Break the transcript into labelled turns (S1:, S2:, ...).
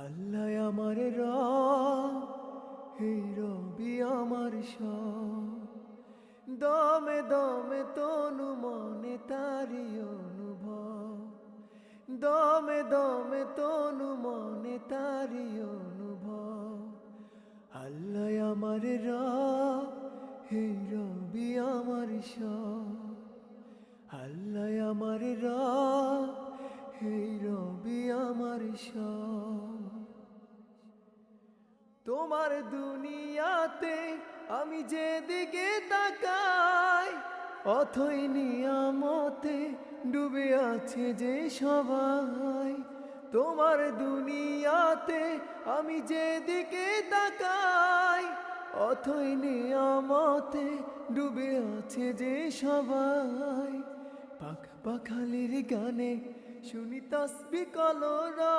S1: আল্লাহ আমার রব, হে রবি আমার সব। দমে দমে তনু মনে তারি অনুভব, দমে দমে তনু মনে তারি অনুভব। আল্লাহ আমার রব, হে রবি আমার সব। আল্লাহ আমার রব, হে রবি আমার সব। তোমার দুনিয়াতে আমি যেদিকে তাকাই, অথই নিয়ামতে ডুবে আছে যে সবাই। তোমার দুনিয়াতে আমি যেদিকে তাকাই, অথই নিয়ামতে ডুবে আছে যে সবাই। পাখ পাখালির গানে শুনি তাসবিহ কলরা,